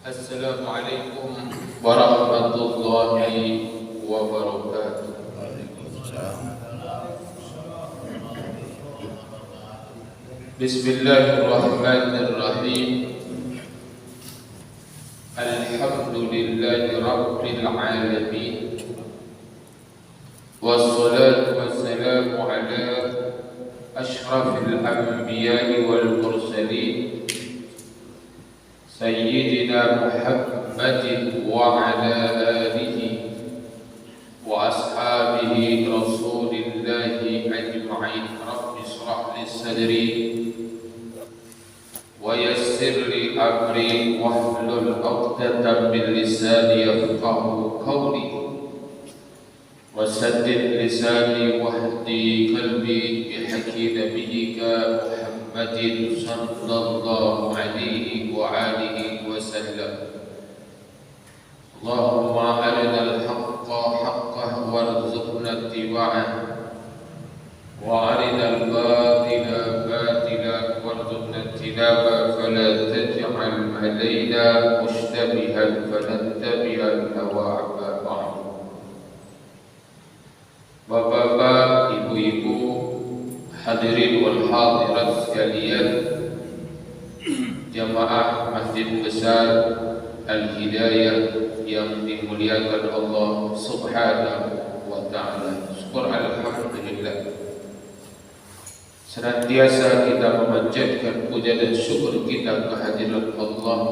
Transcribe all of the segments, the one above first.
Assalamualaikum warahmatullahi wabarakatuh. Bismillahirrahmanirrahim. Alhamdulillahi rabbil alamin. Wassalatu wassalamu ala ashrafil anbiya'i wal mursalin Sayyidina Muhammadin wa ala alihi wa ashabihi Rasulillahi ajma'in. Rabbi shrah li sadri wa yassir li amri wahlul 'uqdatam min lisani yafqahu qawli wa saddid lisani wahdi qalbi bihaqi nabiyyika Muhammadin sallallahu alaihi wa alihi wa sallam. Allahumma arinal haqqa haqqan warzuqna ittiba'ah wa arinal batila batilan warzuqna ijtinabah fala taj'al alaina mushtabihan fanattabi'al hawa ba'd. Bapak-bapak, ibu-ibu, hadirin wal hadirat sekalian, jamaah Masjid Besar Al-Hidayah yang dimuliakan Allah Subhanahu wa ta'ala. Syukur alhamdulillah. Senantiasa kita memanjatkan puja dan syukur kita kehadirat Allah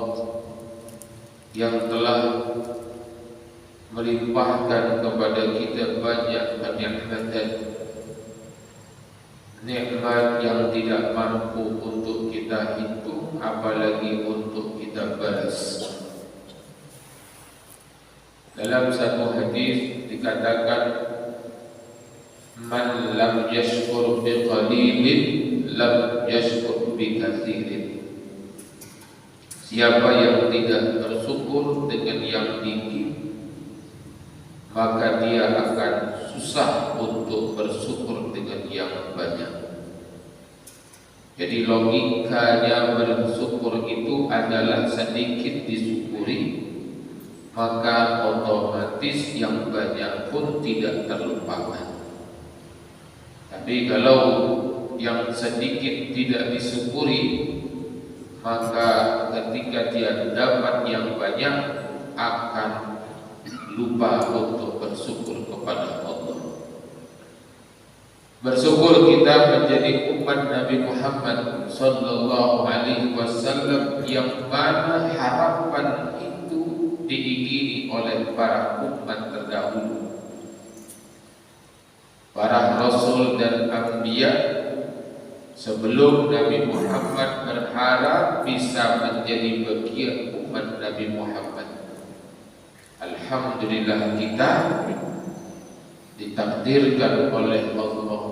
yang telah melimpahkan kepada kita banyak kenikmatan, nikmat yang tidak mampu untuk kita hitung, apalagi untuk kita balas. Dalam satu hadis dikatakan, man lam yashkur bi qalilin lam yashkur bi katsirin. Siapa yang tidak bersyukur dengan yang tinggi, maka dia akan susah untuk bersyukur dengan yang banyak. Jadi logikanya bersyukur itu adalah sedikit disyukuri, maka otomatis yang banyak pun tidak terlupakan. Tapi kalau yang sedikit tidak disyukuri, maka ketika dia dapat yang banyak akan lupa untuk bersyukur kepada Allah. Bersyukur kita menjadi umat Nabi Muhammad sallallahu alaihi wasallam yang mana harapan itu diingini oleh para umat terdahulu, para rasul dan anbiya sebelum Nabi Muhammad berharap bisa menjadi bagian umat Nabi Muhammad. Alhamdulillah kita ditakdirkan oleh Allah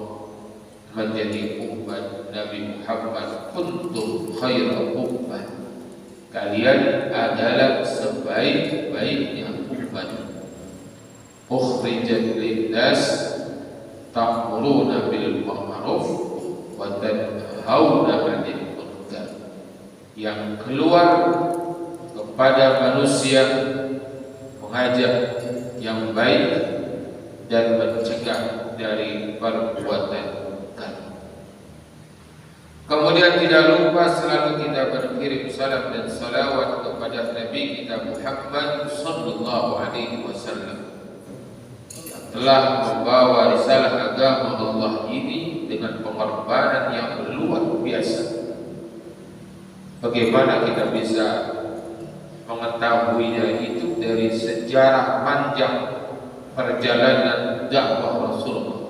menjadi umat Nabi Muhammad. Kuntum khaira ummah, kalian adalah sebaik-baiknya umat. Ukhrijat linnas ta'muruna bil ma'ruf wa tanhauna 'anil munkar, yang keluar kepada manusia mengajak yang baik dan mencegah dari perbuatan munkar. Kemudian tidak lupa selalu kita berkirim salam dan salawat kepada Nabi kita Muhammad sallallahu alaihi wasallam yang telah membawa risalah agama Allah ini dengan pengorbanan yang luar biasa. Bagaimana kita bisa mengetahuinya itu dari sejarah panjang perjalanan dakwah Rasulullah.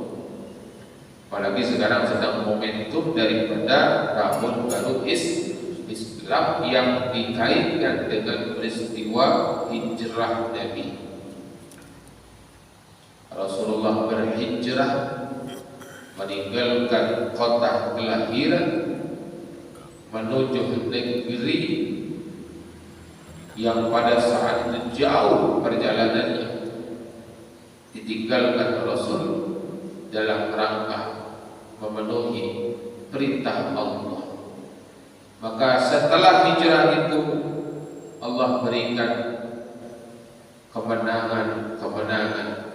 Apalagi sekarang sedang momentum daripada tahun baru Islam yang dikaitkan dengan peristiwa hijrah Nabi. Rasulullah berhijrah meninggalkan kota kelahiran menuju negeri yang pada saat itu jauh perjalanannya, ditinggalkan Rasul dalam rangka memenuhi perintah Allah. Maka setelah hijrah itu Allah berikan kemenangan.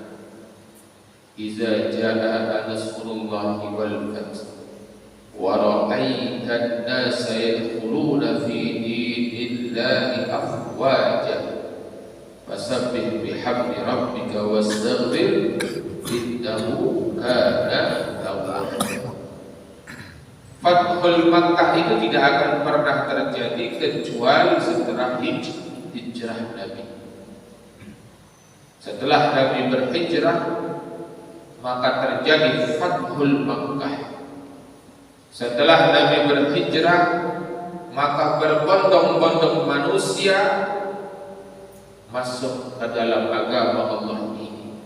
Iza jaa nasrullahi wal fath wa ra'aita an-nasa yadkhuluna fi dinillahi afwaja fasabbih bihamdi rabbika wastaghfir innahu kana tawwaba. Fathul Makkah itu tidak akan pernah terjadi kecuali setelah hijrah Nabi. Setelah Nabi berhijrah, maka terjadi Fathul Makkah. Setelah Nabi berhijrah, maka berbondong-bondong manusia masuk ke dalam agama Allah ini.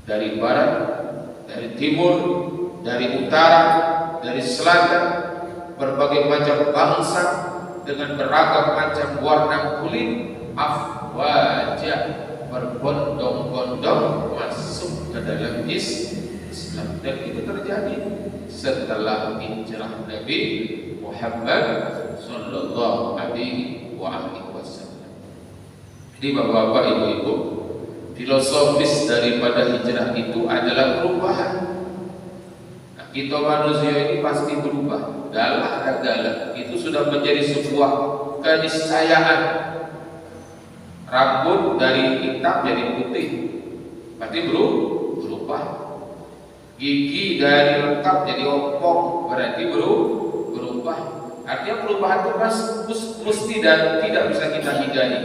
Dari barat, dari timur, dari utara, dari selatan, berbagai macam bangsa dengan beragam macam warna kulit, afwaja, berbondong-bondong masuk ke dalam Islam. Dan itu terjadi setelah hijrah Nabi Muhammad sallallahu alaihi wasallam. Jadi bapak-bapak, ibu-ibu, filosofis daripada hijrah itu adalah perubahan. Nah, kita manusia ini pasti berubah, galah. Itu sudah menjadi sebuah keniscayaan. Rambut dari hitam jadi putih, pasti berubah. Gigi dari lengkap jadi ompong, berarti berubah. Artinya perubahan itu mesti dan tidak bisa kita hindari.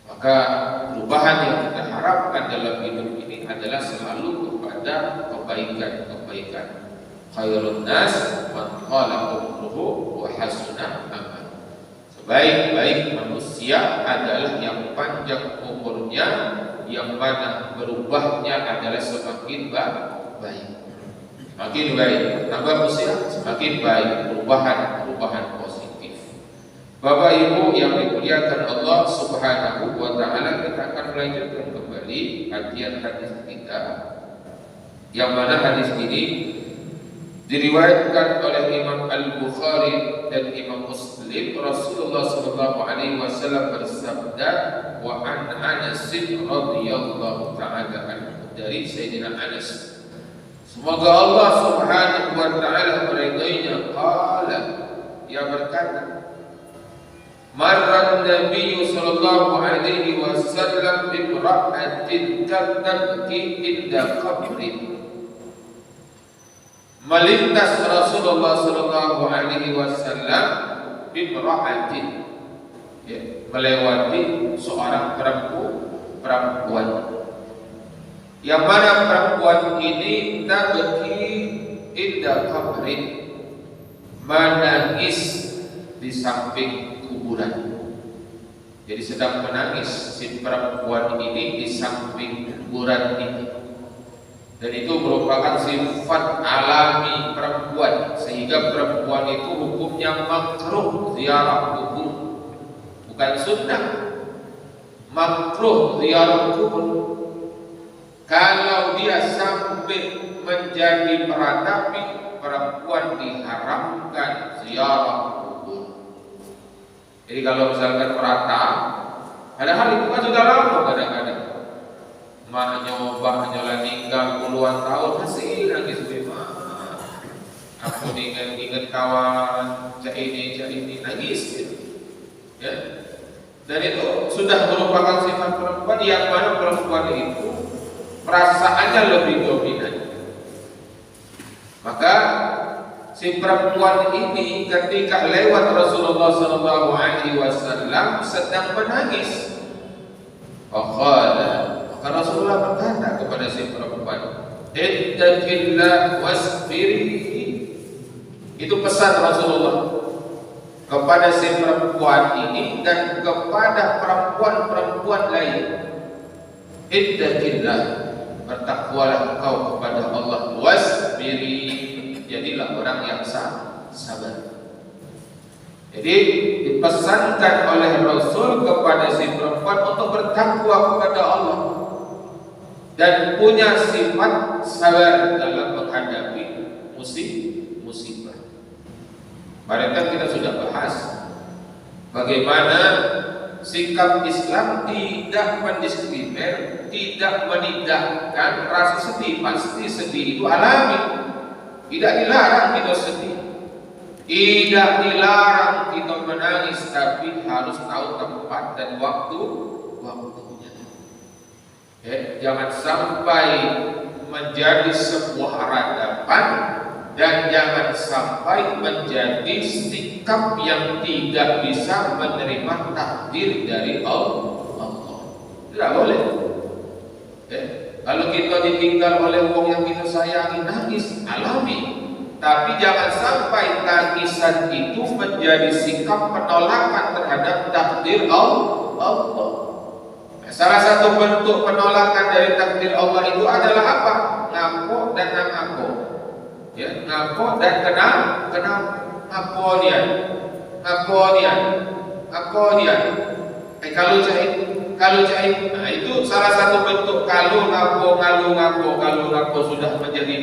Maka perubahan yang kita harapkan dalam hidup ini adalah selalu kepada kebaikan. Khairun nas man qala umruhu wa hasuna amal. Sebaik-baik manusia adalah yang panjang umurnya, yang mana berubahnya adalah semakin baik. Semakin baik, tambah usia semakin baik, perubahan positif. Bapak Ibu yang dimuliakan Allah Subhanahu wa taala, kita akan melanjutkan kembali kajian hadis kita, yang mana hadis ini diriwayatkan oleh Imam Al-Bukhari dan Imam Muslim. Rasulullah sallallahu alaihi wasallam bersabda, wa an Anas radhiyallahu ta'ala anhu, dari Sayyidina Anas, semoga Allah Subhanahu wa taala meridainya, qala, dia berkata, marra Nabi sallallahu alaihi wasallam bi imra'atin tabki inda qabrin. Melintas Rasulullah sallallahu alaihi wasallam bimra'atin, melewati seorang perempuan, yang mana perempuan ini tabki inda qabrin, menangis di samping kuburan. Jadi sedang menangis si perempuan ini di samping kuburan ini. Dan itu merupakan sifat alami perempuan, sehingga perempuan itu hukumnya makruh ziarah kubur, bukan sunnah. Makruh ziarah kubur. Kalau dia sampai menjadi peratapi, perempuan diharamkan ziarah kubur. Jadi kalau misalkan perata, padahal itu kan sudah lama kadang-kadang, mak nyoba ninggal puluhan tahun masih nangis bema. Aku ingat kawan cak ini nangis gitu. Ya. Dan itu sudah merupakan sifat perempuan, yang mana perempuan itu perasaannya lebih dominan. Maka si perempuan ini ketika lewat Rasulullah SAW sedang menangis, maka Rasulullah berkata kepada si perempuan, ittaqillah wasbiri. Itu pesan Rasulullah kepada si perempuan ini dan kepada perempuan-perempuan lain. Ittaqillah, bertakwalah engkau kepada Allah, wasbiri, jadilah orang yang sabar. Jadi dipesankan oleh Rasul kepada si perempuan untuk bertakwa kepada Allah dan punya sifat sabar dalam menghadapi musibah. Kemarin kan kita sudah bahas bagaimana sikap Islam tidak mendiskriminer, tidak menidakkan rasa sedih. Pasti sedih itu alami, tidak dilarang kita sedih, tidak dilarang kita menangis, tapi harus tahu tempat dan waktunya. Jangan sampai menjadi sebuah peradaban, dan jangan sampai menjadi sikap yang tidak bisa menerima takdir dari Allah. Tidak boleh. Kalau kita ditinggal oleh orang yang kita sayangi, nangis, alami. Tapi jangan sampai tangisan itu menjadi sikap penolakan terhadap takdir Allah. Salah satu bentuk penolakan dari takdir Allah itu adalah apa? Ngapok dan ngapok. Ngapok dan kenapa? Ngaponian. Kalau jahit. Nah, itu salah satu bentuk kalau ngapo sudah menjadi,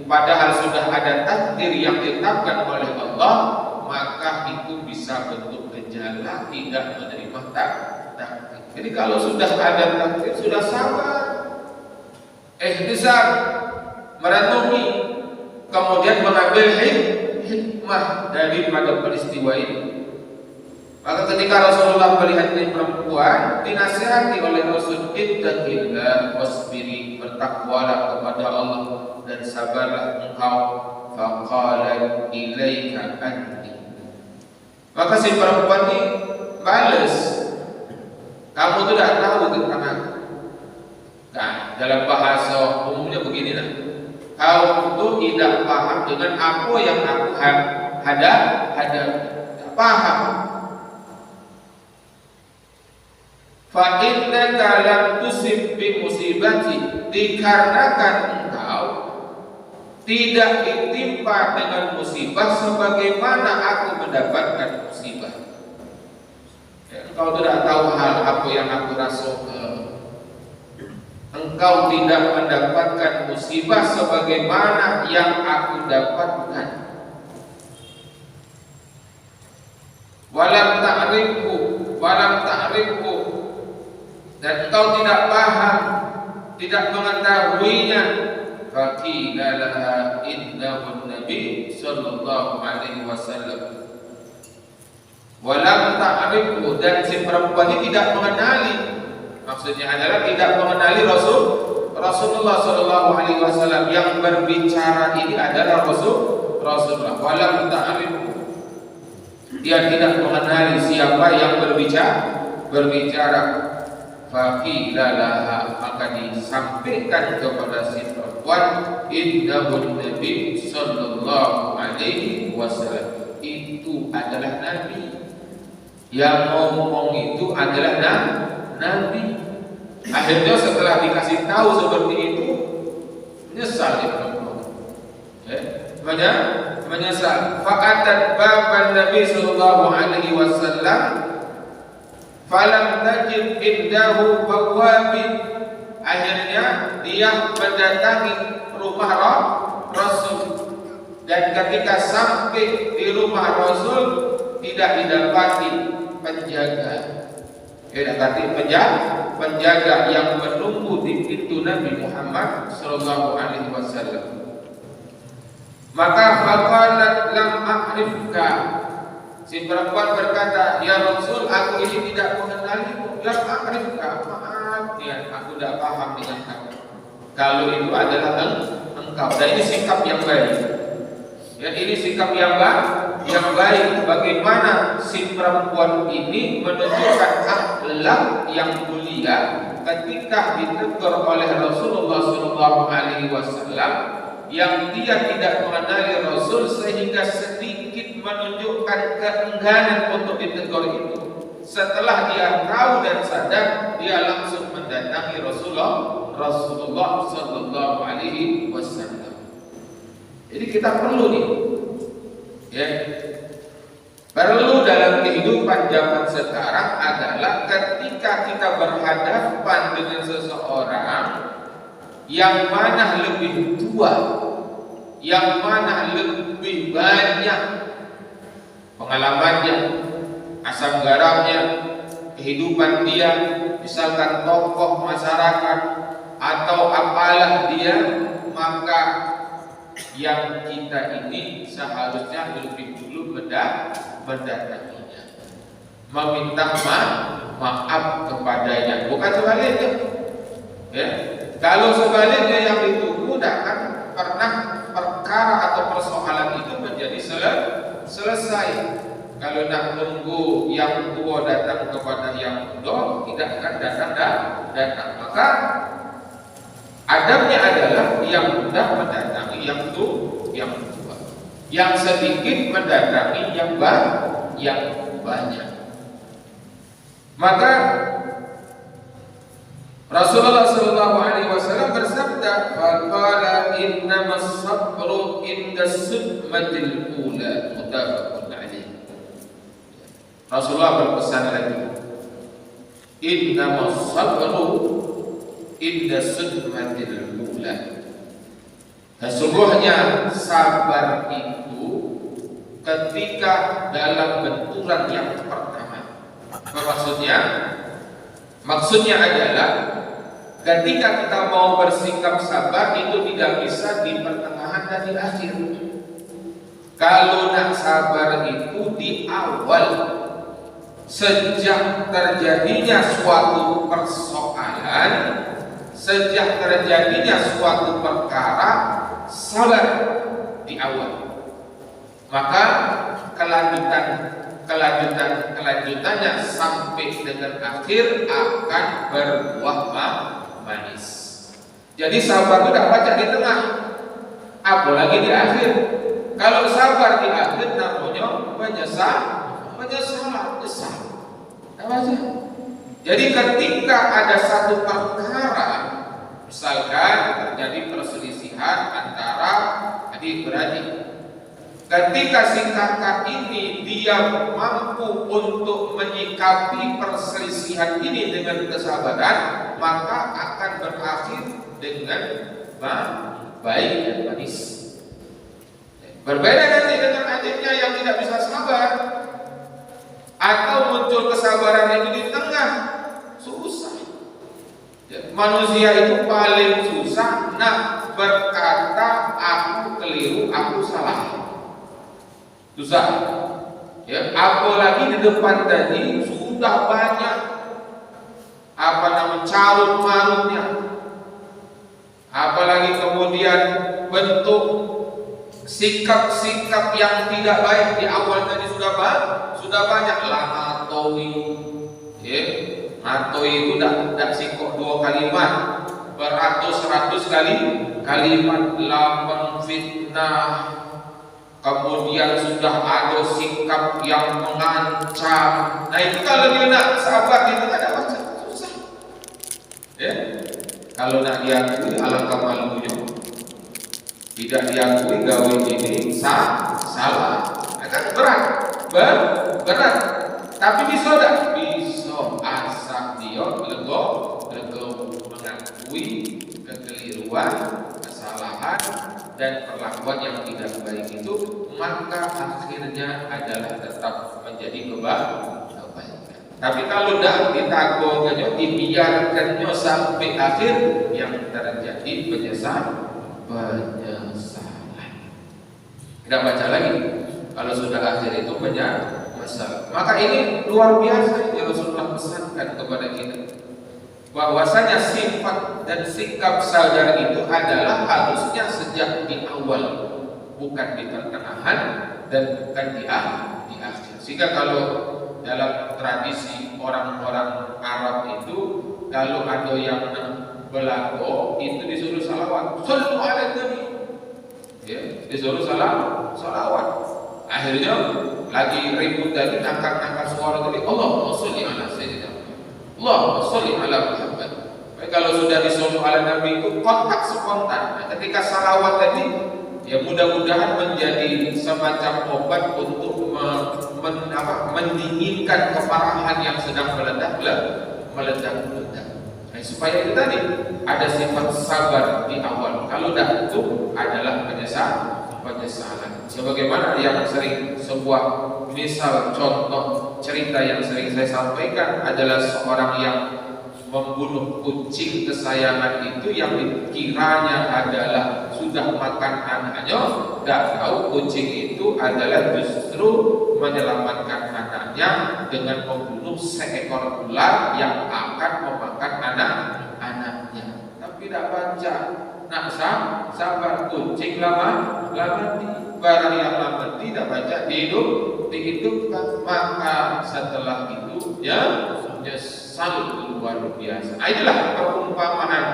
padahal sudah ada takdir yang ditetapkan oleh Allah, maka itu bisa bentuk gejala tidak menerima takdir. Jadi kalau sudah ada takdir, sudah sabar, ihtisab, merenungi, kemudian mengambil hikmah daripada peristiwa ini. Maka ketika Rasulullah melihat ini perempuan, dinasihati oleh Rasul, ittaqillah wasbiri, bertakwalah kepada Allah dan sabarlah engkau. Faqala ilaika anni. Maka si perempuan ini balas, kamu tidak tahu tentang aku. Nah, dalam bahasa umumnya begini lah, kau itu tidak paham dengan apa yang aku hadapi, tidak paham. Fa innaka lam tusib bi musibati, dikarenakan engkau tidak ditimpa dengan musibah sebagaimana aku mendapatkan musibah. Engkau tidak tahu hal apa yang aku rasakan. Engkau tidak mendapatkan musibah sebagaimana yang aku dapatkan. Walam ta'rifku, dan engkau tidak paham, tidak mengetahuinya. Faqila laha innahu nabi sallallahu alaihi wasallam. Walam ta'rifku, dan si perempuan ini tidak mengenali, maksudnya adalah tidak mengenali Rasulullah sallallahu alaihi wasallam. Yang berbicara ini adalah Rasulullah. Walam ta'rifku, dia tidak mengenali siapa yang berbicara. Faqila laha, maka disampaikan kepada si perempuan, innahu nabi sallallahu alaihi wasallam, itu adalah nabi. Yang ngomong itu adalah nabi. Akhirnya setelah dikasih tahu seperti itu, menyesal dia perempuan. Menyesal. Faqatat baban Nabi sallallahu alaihi wasallam, falam tajid indahu bawabin. Akhirnya dia mendatangi rumah Rasul, dan ketika sampai di rumah Rasul tidak didapati penjaga. Penjaga yang menunggu di pintu Nabi Muhammad sallallahu alaihi wasallam. Maka faqalat lam a'rifka, si perempuan berkata, ya Rasul, aku ini tidak mengenalimu. Lam a'rifka, maaf ya, aku tidak paham dengan kamu. Kalau itu adalah engkau. Dan ini sikap yang baik. Ya, ini sikap yang baik. Bagaimana si perempuan ini menunjukkan akhlak yang mulia ketika ditegur oleh Rasulullah sallallahu alaihi wasallam, yang dia tidak mengenali Rasul sehingga sedikit menunjukkan keengganan untuk ditegur itu. Setelah dia tahu dan sadar, dia langsung mendatangi Rasulullah sallallahu alaihi wasallam. Jadi kita perlu nih, ya, perlu dalam kehidupan zaman sekarang adalah ketika kita berhadapan dengan seseorang yang mana lebih tua, yang mana lebih banyak pengalamannya, asam garamnya, kehidupan dia, misalkan tokoh masyarakat atau apalah dia, maka yang kita ini seharusnya lebih dulu mendatanginya, meminta maaf kepadanya, bukan sebaliknya. Ya, kalau sebaliknya yang ditunggu, tidak akan pernah perkara atau persoalan itu menjadi selesai. Kalau nak nunggu yang tua datang kepada yang muda, tidak akan datang. Maka adabnya adalah yang muda mendatangi yang tua, yang sedikit mendatangi yang banyak. Maka Rasulullah SAW bersabda, "Faqala innamas sabru inda sudmatil ula." Muttafaqun alaih. Rasulullah berpesan lagi, "Innamas sabru inda sudmatil ula." Sesungguhnya sabar itu ketika dalam benturan yang pertama. Apa maksudnya? Maksudnya adalah ketika kita mau bersikap sabar itu tidak bisa di pertengahan dan di akhir. Kalau nak sabar itu di awal, sejak terjadinya suatu persoalan, sejak terjadinya suatu perkara, sabar di awal. Maka kelanjutannya sampai dengan akhir akan berbuah manis. Jadi sabar itu tidak baca di tengah, apalagi di akhir. Kalau sabar di akhir namanya menyesal. Jadi ketika ada satu perkara, misalkan terjadi perselisihan antara adik-beradik, ketika si kakak ini dia mampu untuk menyikapi perselisihan ini dengan kesabaran, maka akan berakhir dengan baik dan manis. Berbeda nanti dengan adiknya yang tidak bisa sabar, atau muncul kesabaran itu di tengah, susah. Manusia itu paling susah nak berkata aku keliru, aku salah. Susah. Ya, apalagi di depan tadi sudah banyak carut marutnya. Apalagi kemudian bentuk sikap-sikap yang tidak baik di awal tadi sudah banyak lah. Ngatoi, ya, ngatoi itu tidak sikok 2 kalimat, beratus-ratus kalimat, lambang fitnah. Kemudian sudah ada sikap yang mengancam. Nah itu kalau dia nak sabar itu ada macam susah. Ya, kalau nak diakui alangkah malunya. Tidak diakui gawe ini salah. Akan berat. Tapi bisa tak? Bisa, asal dia lego mengakui kekeliruan, kesalahan dan perlakuan yang tidak baik itu, maka akhirnya adalah tetap menjadi kebaikan. Tapi kalau tidak ditagongnya, dibiarkannya sampai akhir, yang terjadi penyesalan. Tidak baca lagi. Kalau sudah akhir itu masalah. Maka ini luar biasa yang Rasulullah pesankan kepada kita, bahwasanya sifat dan sikap sabar itu adalah harusnya sejak di awal, bukan di pertengahan dan bukan di akhir. Sehingga kalau dalam tradisi orang-orang Arab itu, kalau ada yang belago itu disuruh salawat, sallu ala nabi, ya, disuruh salawat. Akhirnya lagi ribut tadi, angkat suara tadi, Allahumma sholli ala sayyidina Allahumma sholli ala Muhammad. Kalau sudah disuruh ala Nabi itu kontak spontan. Nah, ketika salawat tadi, ya mudah-mudahan menjadi semacam obat untuk mendinginkan kemarahan yang sedang meledak. Nah, supaya itu tadi ada sifat sabar di awal. Kalau dah itu adalah penyesalan. apa salah. Sebagaimana yang sering sebuah misal contoh cerita yang sering saya sampaikan adalah seorang yang membunuh kucing kesayangan itu yang dikiranya adalah sudah makan anaknya, tidak tahu kucing itu adalah justru menyelamatkan anaknya dengan membunuh seekor ular yang akan memakan anaknya. Tapi tidak baca, nak sabar kucing lama mati, barang yang lama tidak baca dihidupkan, maka setelah itu ya salut luar biasa. Inilah perumpamaan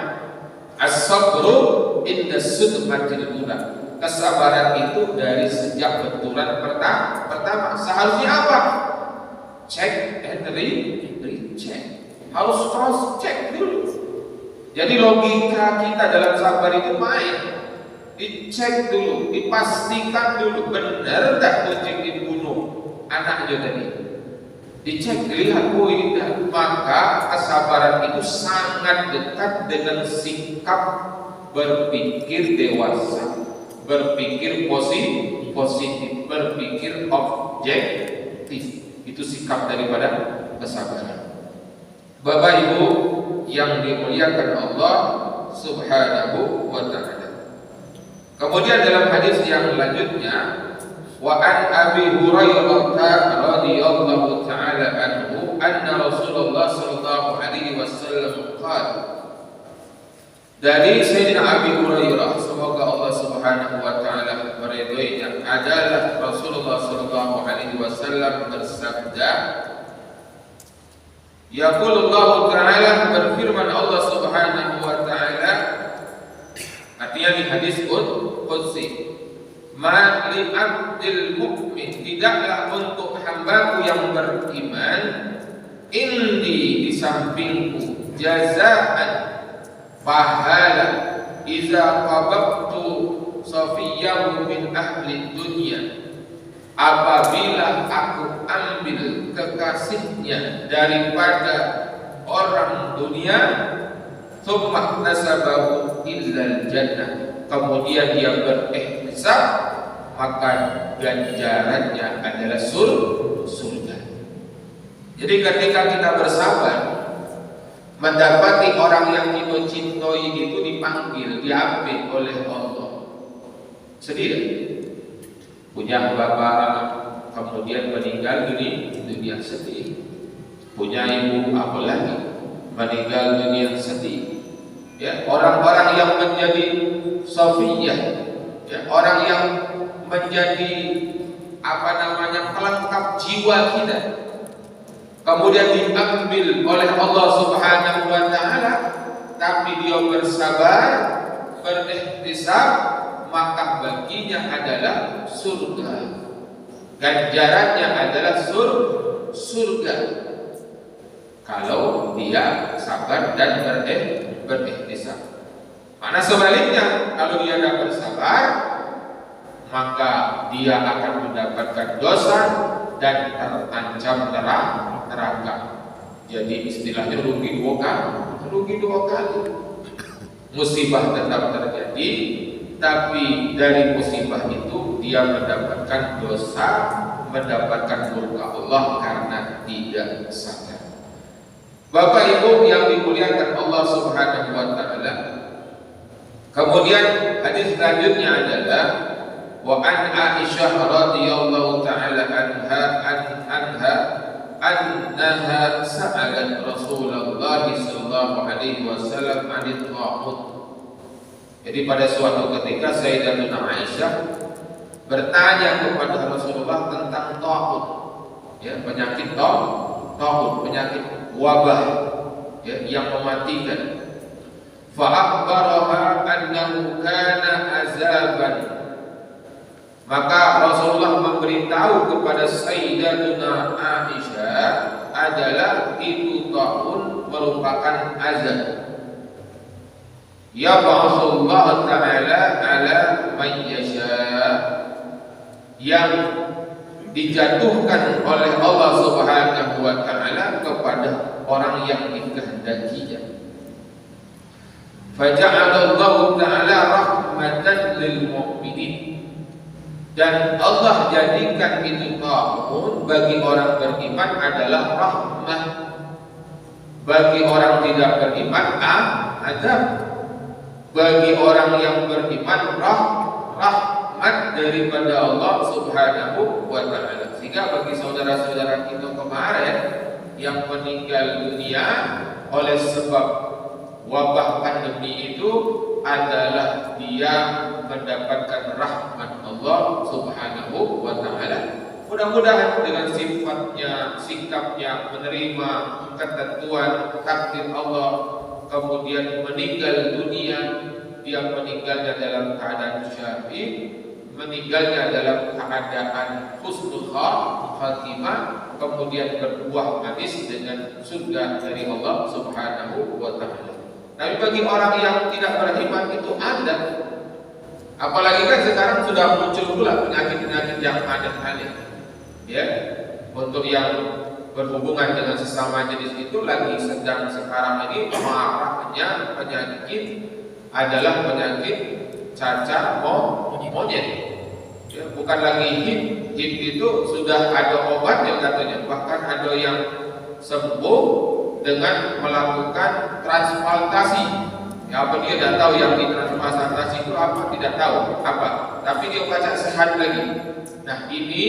as-sabru inda sudmatil ula. Kesabaran itu dari sejak benturan pertama. Seharusnya apa? Check and recheck. Harus cross check dulu. Jadi logika kita dalam sabar itu main. Dicek dulu, dipastikan dulu benar tak kucing dibunuh anaknya tadi. Dicek, dilihat, oh ini tidak. Maka kesabaran itu sangat dekat dengan sikap berpikir dewasa, berpikir positif, berpikir objektif. Itu sikap daripada kesabaran. Bapak Ibu yang dimuliakan Allah Subhanahu wa ta'ala. Kemudian dalam hadis yang selanjutnya, wa an Abi Hurairah radhiyallahu ta'ala anhu anna Rasulullah sallallahu alaihi wasallam qala, dari Sayyidina Abi Hurairah, semoga Allah Subhanahu wa ta'ala meridhoinya, adalah Rasulullah sallallahu alaihi wasallam bersabda, yaqulullahu ta'ala, berfirman Allah Subhanahu wa ta'ala, artinya di hadis qudsi, ma li abdil mu'min, tidaklah untuk hambaku yang beriman, indi, di sampingku, jazaan, pahala, iza qababtu safiyahu min ahli dunya, apabila aku ambil kekasihnya daripada orang dunia, thumma nasabahu illal jannah, kemudian dia berihtisab, maka ganjarannya adalah surga. Jadi ketika kita bersabar mendapati orang yang kita cintai itu dipanggil, diambil oleh Allah, sedih. Punya bapak kemudian meninggal dunia, sedih. Punya ibu apalagi meninggal dunia, sedih. Ya, orang-orang yang menjadi safiyah, ya, orang yang menjadi pelengkap jiwa kita, kemudian diambil oleh Allah Subhanahu wa ta'ala, tapi dia bersabar, berihtisab, maka baginya adalah surga, ganjarannya adalah surga, kalau dia sabar dan berihtisab. Mana sebaliknya, kalau dia tidak bersabar, maka dia akan mendapatkan dosa dan terancam neraka. Jadi istilahnya rugi dua kali. Musibah tetap terjadi, tapi dari musibah itu dia mendapatkan dosa, mendapatkan murka Allah karena tidak sabar. Bapak Ibu yang dimuliakan Allah Subhanahu wa ta'ala. Kemudian hadis selanjutnya adalah wa an Aisyah radhiyallahu ta'ala annaha sa'alat Rasulullah sallallahu alaihi wasallam 'anil ta'ud. Jadi pada suatu ketika Sayyidatuna Aisyah bertanya kepada Rasulullah tentang ta'ud, ya, penyakit ta'ud, penyakit wabah, ya, yang mematikan. Fa akhbaraha annahu kana azaban, maka Rasulullah memberitahu kepada Sayyidatuna Aisyah adalah itu ta'un merupakan azab. Ya Rasulullah ta'ala ala man yasha, yang dijatuhkan oleh Allah Subhanahu wa ta'ala kepada orang yang dikehendakinya. Faja'alallahu ta'ala rahmatan lil mu'minin, Dan Allah jadikan itu ta'un bagi orang beriman adalah rahmah, bagi orang tidak beriman azab. Bagi orang yang beriman rahmat daripada Allah Subhanahu wa ta'ala. Sehingga bagi saudara-saudara kita kemarin yang meninggal dunia oleh sebab wabah pandemi itu adalah dia mendapatkan rahmat Allah Subhanahu wa ta'ala. Mudah-mudahan dengan sifatnya, sikapnya menerima ketentuan takdir Allah, kemudian meninggal dunia, dia meninggalnya dalam keadaan syahid, meninggalnya dalam keadaan husnul khatimah, kemudian berbuah manis dengan surga dari Allah Subhanahu wa ta'ala. Tapi bagi orang yang tidak beriman itu ada. Apalagi kan sekarang sudah muncul pula penyakit-penyakit yang aneh-aneh. Ya, untuk yang berhubungan dengan sesama jenis itu lagi sedang sekarang ini maraknya penyakit adalah penyakit cacar monyet. Ya, bukan lagi HIV itu sudah ada obatnya katanya. Bahkan ada yang sembuh dengan melakukan transplantasi. Ya, apa dia tidak tahu yang ditransplantasi itu apa, tidak tahu apa. Tapi dia baca sehat lagi. Nah, ini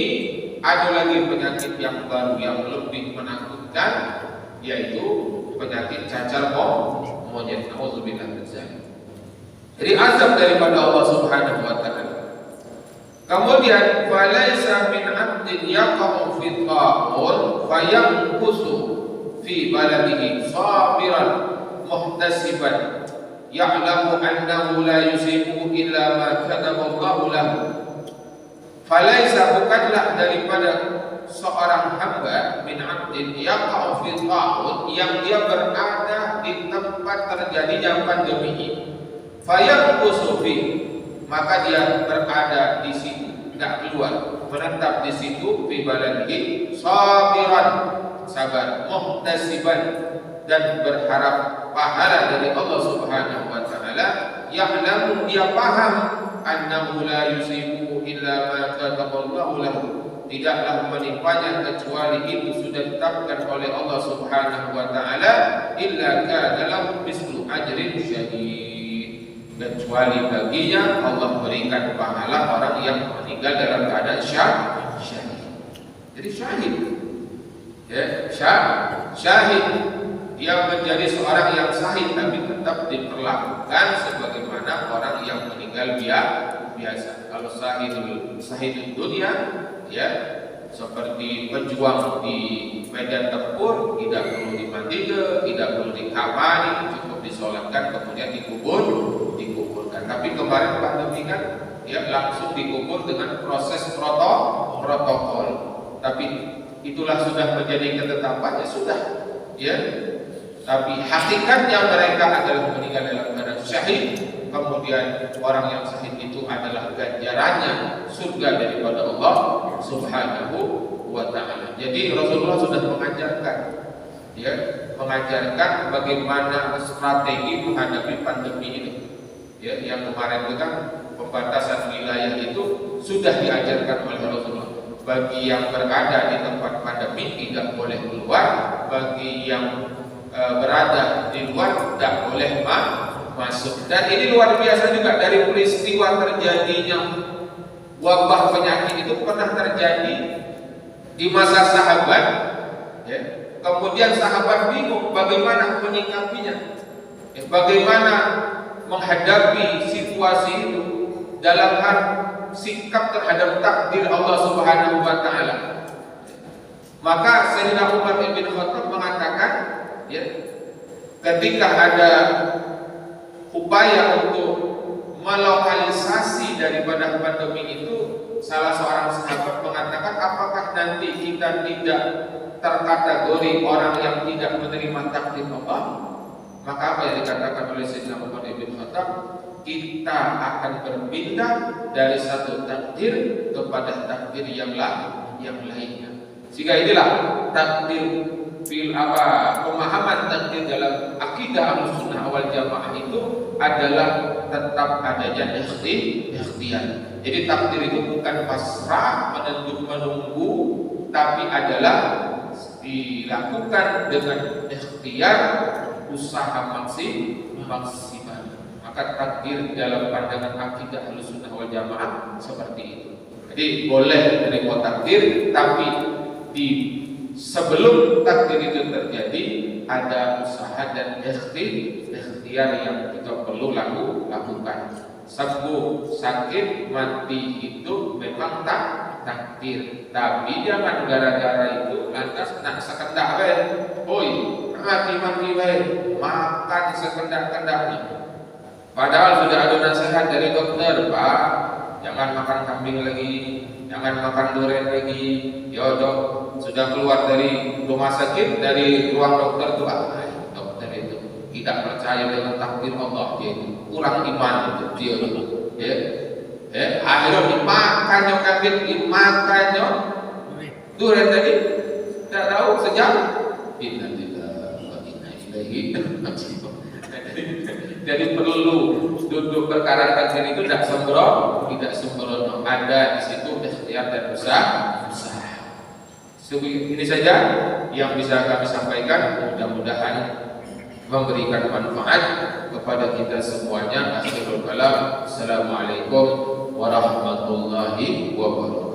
ada lagi penyakit yang baru yang lebih menakutkan, yaitu penyakit cacar monyet. Nauzubillah min dzalik. Jadi azab daripada Allah Subhanahu wa ta'ala. Kemudian falaisa min 'abdin yaqa'u fi ta'un fayanqusu fi baladihi sabiran muhtasiban ya'lamu annahu la yusibu illa ma kataba Allahu lahu. Falaisa, bukanlah daripada seorang hamba min 'abdin yaqa'u fi ta'un, yang dia berada di tempat terjadinya pandemi ini, fayanqusu fi, maka dia berada di situ, tidak keluar, menetap di situ, fi baladihi sabiran, sabar, muhtasiban, dan berharap pahala dari Allah Subhanahu wa ta'ala. Ya'lamu, dia paham, annahu la yusibu illa ma kataballahu lahu, tidaklah menimpanya kecuali itu sudah ditetapkan oleh Allah Subhanahu wa ta'ala. Illa kana lahu mislu ajrin syahid, kecuali baginya Allah berikan pahala orang yang meninggal dalam keadaan syahid. Jadi syahid, ya, syahid, dia menjadi seorang yang syahid tapi tetap diperlakukan sebagaimana orang yang meninggal biasa. Kalau syahid dunia, ya, seperti pejuang di medan tempur, tidak perlu dimandikan, tidak perlu dikafani, cukup disolatkan kemudian dikuburkan. Tapi kemarin pandemi kan, ya, langsung dikubur dengan proses protokol. Tapi itulah sudah menjadi ketetapannya, sudah, ya. Tapi hakikatnya mereka adalah meninggal dalam keadaan syahid. Kemudian orang yang syahid itu adalah ganjarannya surga daripada Allah Subhanahu wa ta'ala. Jadi Rasulullah sudah mengajarkan, ya, mengajarkan bagaimana strategi menghadapi pandemi ini. Ya, yang kemarin itu kan pembatasan wilayah itu sudah diajarkan oleh Rasulullah. Bagi yang berada di tempat pandemi tidak boleh keluar, bagi yang berada di luar tidak boleh masuk. Dan ini luar biasa juga, dari peristiwa terjadinya wabah penyakit itu pernah terjadi di masa sahabat, ya. Kemudian sahabat bingung bagaimana menyikapinya, ya, bagaimana menghadapi situasi itu dalam hal sikap terhadap takdir Allah Subhanahu wa ta'ala. Maka Sayyidina Umar bin Khattab mengatakan, ya, ketika ada upaya untuk melokalisasi daripada pandemi itu, salah seorang sahabat mengatakan, apakah nanti kita tidak terkategori orang yang tidak menerima takdir Allah? Maka apa yang dikatakan oleh Sayyidina Umar bin Khattab, kita akan berpindah dari satu takdir kepada takdir yang lainnya. Sehingga inilah takdir pemahaman pemahaman takdir dalam akidah Ahlussunnah wal Jamaah itu adalah tetap adanya ikhtiar. Jadi takdir itu bukan pasrah menunggu, tapi adalah dilakukan dengan ikhtiar, usaha maksimal. Maka takdir dalam pandangan akidah Ahlussunnah wal Jamaah seperti itu. Jadi boleh menerima takdir, tapi sebelum takdir itu terjadi ada usaha dan ikhtiar yang kita perlu lakukan. Sembuh, sakit, mati itu memang takdir, tapi jangan gara-gara itu lantas nak sekendak bae. Oi, mati bae, makan sekendak-kendaknya. Padahal sudah ada nasihat dari dokter, Pak, jangan makan kambing lagi, jangan makan durian lagi. Ya dok, sudah keluar dari rumah sakit, dari ruang dokter tuh, dokter itu tidak percaya dengan takdir Allah, dia itu kurang iman itu dia itu. Akhirnya dimakannya kambing, dimakannya durian tadi, tidak tahu sejak jadi perlu duduk perkara takdir itu tidak sembrono, ada di situ ikhtiar dan usaha. Ini saja yang bisa kami sampaikan, mudah-mudahan memberikan manfaat kepada kita semuanya. Akhirul kalam, assalamualaikum warahmatullahi wabarakatuh.